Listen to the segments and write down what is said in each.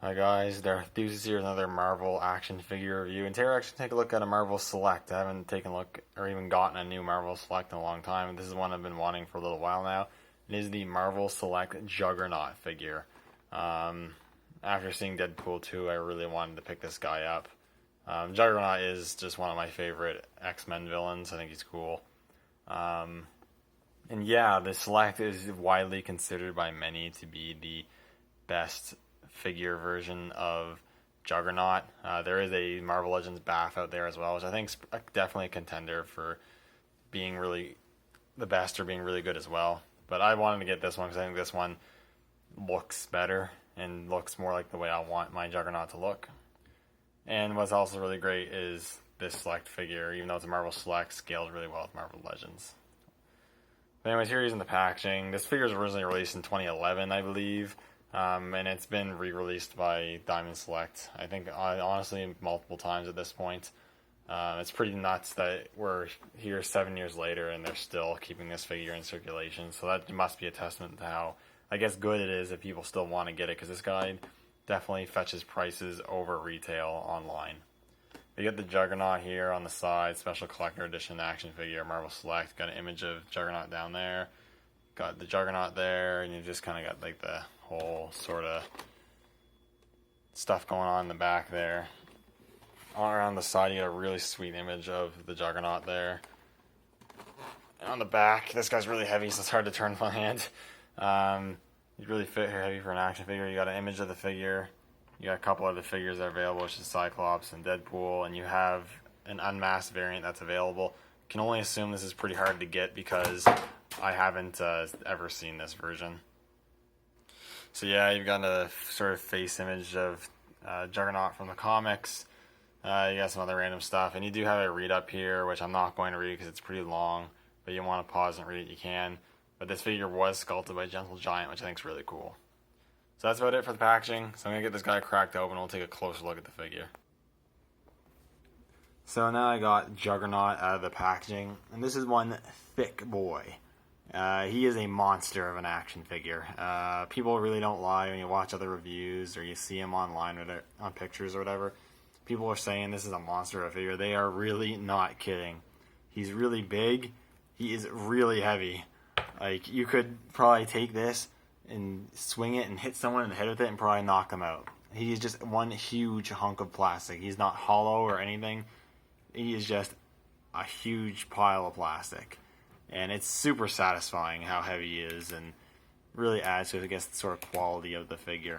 Hi guys, there is here another Marvel action figure review, and today we're actually take a look at a Marvel Select. I haven't taken a look or even gotten a new Marvel Select in a long time, and this is one I've been wanting for a little while now. It is the Marvel Select Juggernaut figure. After seeing Deadpool 2, I really wanted to pick this guy up. Juggernaut is just one of my favorite X-Men villains. I think he's cool. And yeah, the Select is widely considered by many to be the best figure version of Juggernaut. There is a Marvel Legends BAF out there as well, which I think is definitely a contender for being really the best or being really good as well. But I wanted to get this one because I think this one looks better and looks more like the way I want my Juggernaut to look. And what's also really great is this Select figure, even though it's a Marvel Select, scales really well with Marvel Legends. But anyways, here he's in the packaging. This figure was originally released in 2011, I believe. And it's been re-released by Diamond Select, I think, honestly, multiple times at this point. It's pretty nuts that we're here 7 years later and they're still keeping this figure in circulation. So that must be a testament to how, I guess, good it is if people still want to get it, because this guy definitely fetches prices over retail online. You get the Juggernaut here on the side, special collector edition action figure, Marvel Select. Got an image of Juggernaut down there. Got the Juggernaut there, and you just kind of got like the whole sort of stuff going on in the back there. All around the side, you get a really sweet image of the Juggernaut there. And on the back, this guy's really heavy, so it's hard to turn with my hand. He's really heavy for an action figure. You got an image of the figure. You got a couple other figures that are available, which is Cyclops and Deadpool, and you have an unmasked variant that's available. Can only assume this is pretty hard to get because I haven't ever seen this version. So yeah, you've got a sort of face image of Juggernaut from the comics. You got some other random stuff, and you do have a read up here, which I'm not going to read because it's pretty long, but you want to pause and read it, you can. But this figure was sculpted by Gentle Giant, which I think is really cool. So that's about it for the packaging. So I'm going to get this guy cracked open and we'll take a closer look at the figure. So now I got Juggernaut out of the packaging, and this is one thick boy. He is a monster of an action figure. People really don't lie when you watch other reviews or you see him online or on pictures or whatever. People are saying this is a monster of a figure. They are really not kidding. He's really big. He is really heavy. Like, you could probably take this and swing it and hit someone in the head with it and probably knock them out. He is just one huge hunk of plastic. He's not hollow or anything. He is just a huge pile of plastic. And it's super satisfying how heavy he is, and really adds to, I guess, the sort of quality of the figure.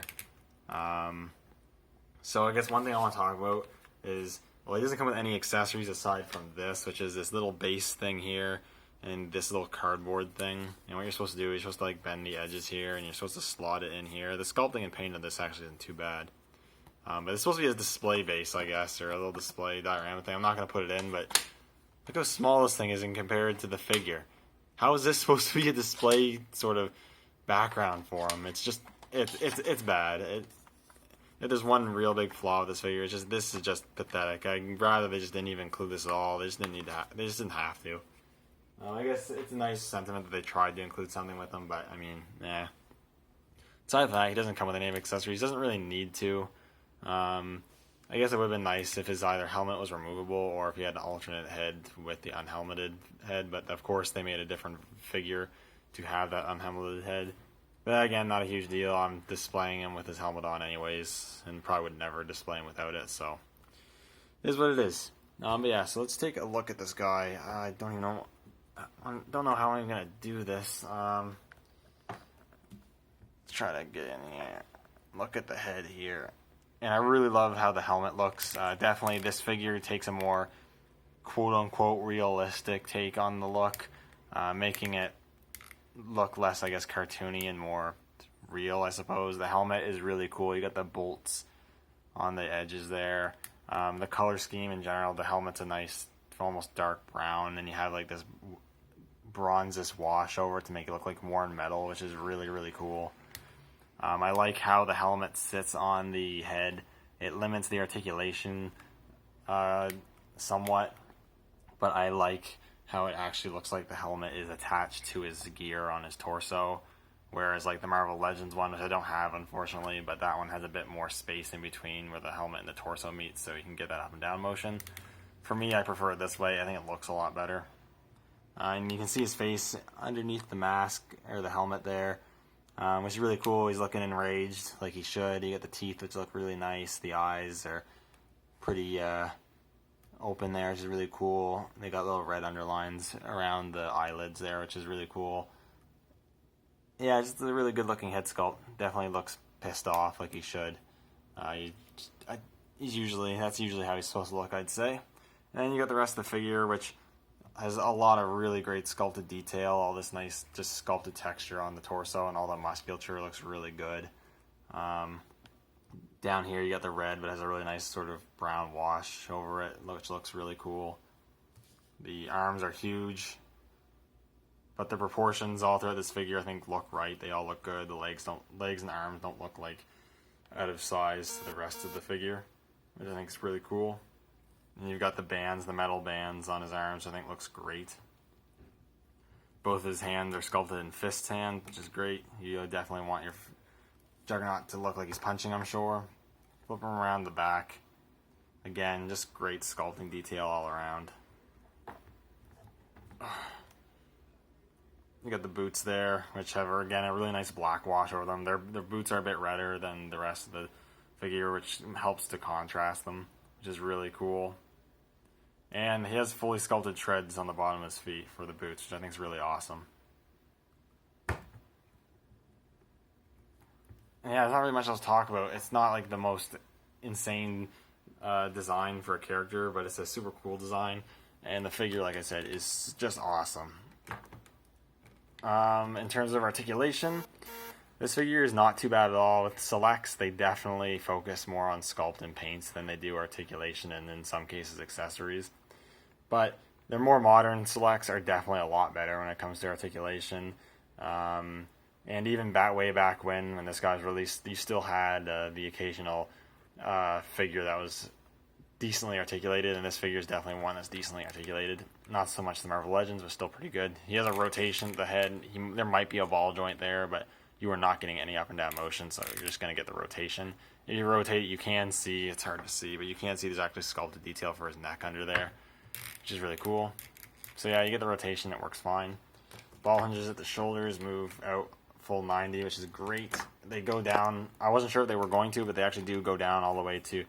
So I guess one thing I want to talk about is, well, he doesn't come with any accessories aside from this, which is this little base thing here and this little cardboard thing. And what you're supposed to do is you're supposed to like bend the edges here, and you're supposed to slot it in here. The sculpting and painting of this actually isn't too bad. But it's supposed to be a display base, I guess, or a little display diorama thing. I'm not going to put it in, but look how small this thing is in compared to the figure. How is this supposed to be a display sort of background for him? It's just, it's bad. There's one real big flaw with this figure. It's just, this is just pathetic. I'd rather they just didn't even include this at all. They just didn't need to. They just didn't have to. I guess it's a nice sentiment that they tried to include something with him, but I mean, aside from that, he doesn't come with any accessories. He doesn't really need to. I guess it would have been nice if his either helmet was removable or if he had an alternate head with the unhelmeted head, but of course they made a different figure to have that unhelmeted head. But again, not a huge deal. I'm displaying him with his helmet on anyways, and probably would never display him without it, so it is what it is. But yeah, so let's take a look at this guy. I don't know how I'm going to do this. Let's try to get in here. Look at the head here. And I really love how the helmet looks. Definitely this figure takes a more quote-unquote realistic take on the look, making it look less, I guess, cartoony and more real, I suppose. The helmet is really cool. You got the bolts on the edges there. The color scheme in general, the helmet's a nice, almost dark brown, and you have like this bronzes wash over it to make it look like worn metal, which is really, really cool. I like how the helmet sits on the head. It limits the articulation somewhat, but I like how it actually looks like the helmet is attached to his gear on his torso, Whereas like the Marvel Legends one, which I don't have unfortunately, but that one has a bit more space in between where the helmet and the torso meet, so you can get that up and down motion. For me, I prefer it this way. I think it looks a lot better. And you can see his face underneath the mask or the helmet there, which is really cool. He's looking enraged like he should. You got the teeth, which look really nice. The eyes are pretty open there, which is really cool. They got little red underlines around the eyelids there, which is really cool. Yeah, just a really good looking head sculpt. Definitely looks pissed off like he should. That's usually how he's supposed to look, I'd say. And then you got the rest of the figure, which has a lot of really great sculpted detail. All this nice, just sculpted texture on the torso, and all the musculature looks really good. Down here you got the red, but has a really nice sort of brown wash over it, which looks really cool. The arms are huge, but the proportions all throughout this figure I think look right. They all look good. The legs and arms don't look like out of size to the rest of the figure, which I think is really cool. And you've got the bands, the metal bands on his arms, I think looks great. Both his hands are sculpted in fist hand, which is great. You definitely want your Juggernaut to look like he's punching, I'm sure. Flip him around the back. Again, just great sculpting detail all around. You got the boots there, which have, again, a really nice black wash over them. Their boots are a bit redder than the rest of the figure, which helps to contrast them, which is really cool. And he has fully sculpted treads on the bottom of his feet for the boots, which I think is really awesome. Yeah, there's not really much else to talk about. It's not like the most insane design for a character, but it's a super cool design. And the figure, like I said, is just awesome. In terms of articulation, this figure is not too bad at all. With selects, they definitely focus more on sculpt and paints than they do articulation, and in some cases accessories. But their more modern selects are definitely a lot better when it comes to articulation. And even way back when this guy was released, you still had the occasional figure that was decently articulated, and this figure is definitely one that's decently articulated. Not so much the Marvel Legends, but still pretty good. He has a rotation at the head. There might be a ball joint there, but you are not getting any up and down motion, so you're just going to get the rotation. If you rotate, you can see, it's hard to see, but you can see there's actually sculpted detail for his neck under there, which is really cool. So yeah, you get the rotation, it works fine. Ball hinges at the shoulders move out full 90, which is great. They go down, I wasn't sure if they were going to, but they actually do go down all the way to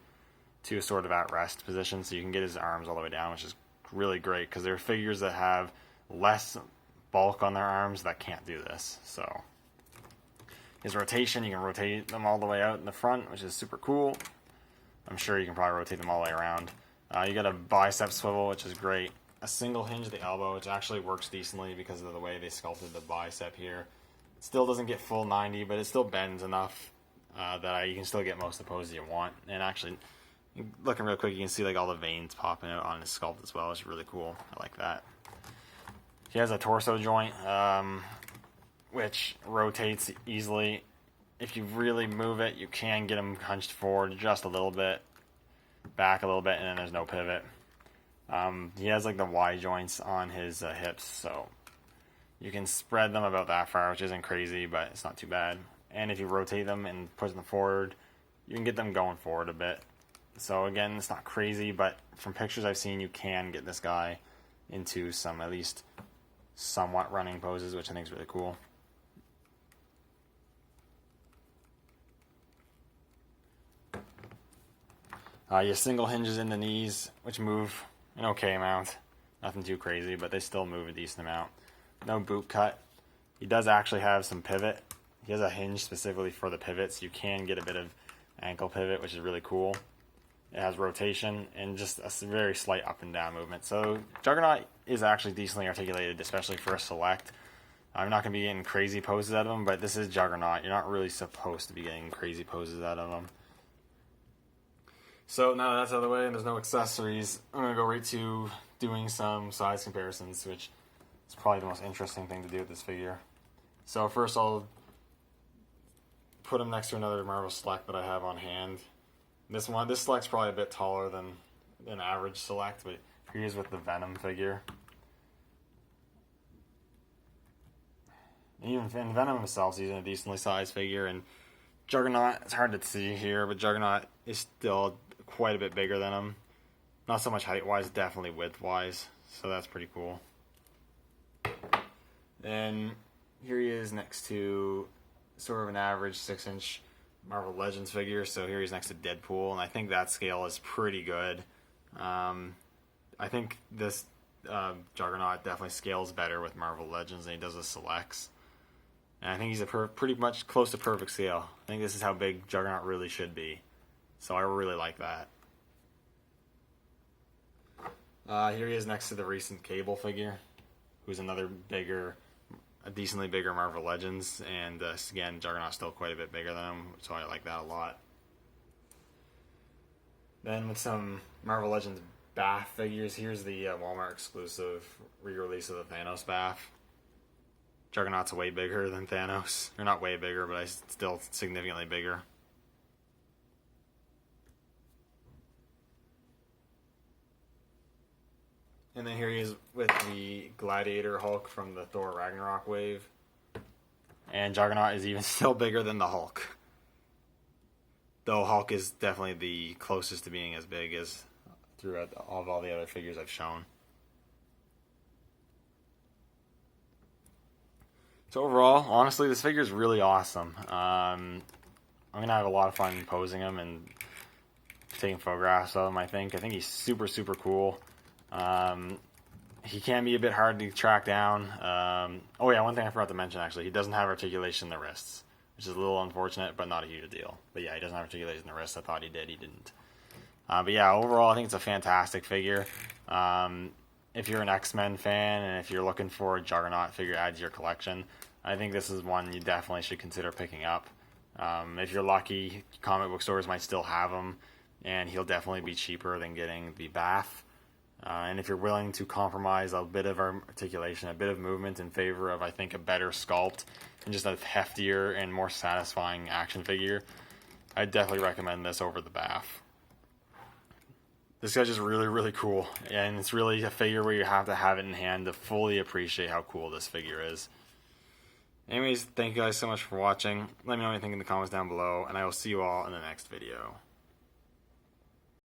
a sort of at rest position, so you can get his arms all the way down, which is really great, because there are figures that have less bulk on their arms that can't do this. So his rotation, you can rotate them all the way out in the front, which is super cool. I'm sure you can probably rotate them all the way around. You got a bicep swivel, which is great. A single hinge at the elbow, which actually works decently because of the way they sculpted the bicep here. It still doesn't get full 90, but it still bends enough that you can still get most of the poses you want. And actually, looking real quick, you can see like all the veins popping out on his sculpt as well, which is really cool. I like that. He has a torso joint, which rotates easily. If you really move it, you can get him hunched forward just a little bit, back a little bit, and then there's no pivot. He has like the Y joints on his hips, so you can spread them about that far, which isn't crazy, but it's not too bad. And if you rotate them and push them forward, you can get them going forward a bit. So again, it's not crazy, but from pictures I've seen, you can get this guy into some at least somewhat running poses, which I think is really cool. Your single hinges in the knees, which move an okay amount. Nothing too crazy, but they still move a decent amount. No boot cut. He does actually have some pivot. He has a hinge specifically for the pivot, so you can get a bit of ankle pivot, which is really cool. It has rotation and just a very slight up and down movement. So Juggernaut is actually decently articulated, especially for a select. I'm not going to be getting crazy poses out of him, but this is Juggernaut. You're not really supposed to be getting crazy poses out of him. So now that that's out of the way and there's no accessories, I'm going to go right to doing some size comparisons, which is probably the most interesting thing to do with this figure. So first I'll put him next to another Marvel Select that I have on hand. This Select's probably a bit taller than an average Select, but here's with the Venom figure. Even Venom himself is a decently sized figure, and Juggernaut, it's hard to see here, but Juggernaut is still quite a bit bigger than him. Not so much height-wise, definitely width-wise, so that's pretty cool. Then here he is next to sort of an average 6-inch Marvel Legends figure, so here he's next to Deadpool, and I think that scale is pretty good. I think this Juggernaut definitely scales better with Marvel Legends than he does with Selects. And I think he's pretty much close to perfect scale. I think this is how big Juggernaut really should be. So I really like that. Here he is next to the recent Cable figure, who's another a decently bigger Marvel Legends. And again, Juggernaut's still quite a bit bigger than him, so I like that a lot. Then with some Marvel Legends Bath figures, here's the Walmart exclusive re-release of the Thanos Bath. Juggernaut's way bigger than Thanos. Or not way bigger, but still significantly bigger. And then here he is with the Gladiator Hulk from the Thor Ragnarok wave. And Juggernaut is even still bigger than the Hulk. Though Hulk is definitely the closest to being as big as throughout all the other figures I've shown. So overall, honestly, this figure is really awesome. I'm going to have a lot of fun posing him and taking photographs of him, I think. I think he's super, super cool. He can be a bit hard to track down. Oh yeah, one thing I forgot to mention, actually. He doesn't have articulation in the wrists, which is a little unfortunate, but not a huge deal. But yeah, he doesn't have articulation in the wrists. I thought he did. He didn't. But yeah, overall, I think it's a fantastic figure. If you're an X-Men fan and if you're looking for a Juggernaut figure to add to your collection, I think this is one you definitely should consider picking up. If you're lucky, comic book stores might still have him, and he'll definitely be cheaper than getting the Bath. And if you're willing to compromise a bit of articulation, a bit of movement in favor of, I think, a better sculpt and just a heftier and more satisfying action figure, I'd definitely recommend this over the Bath. This guy's just really, really cool, and it's really a figure where you have to have it in hand to fully appreciate how cool this figure is. Anyways, thank you guys so much for watching. Let me know what you think in the comments down below, and I will see you all in the next video.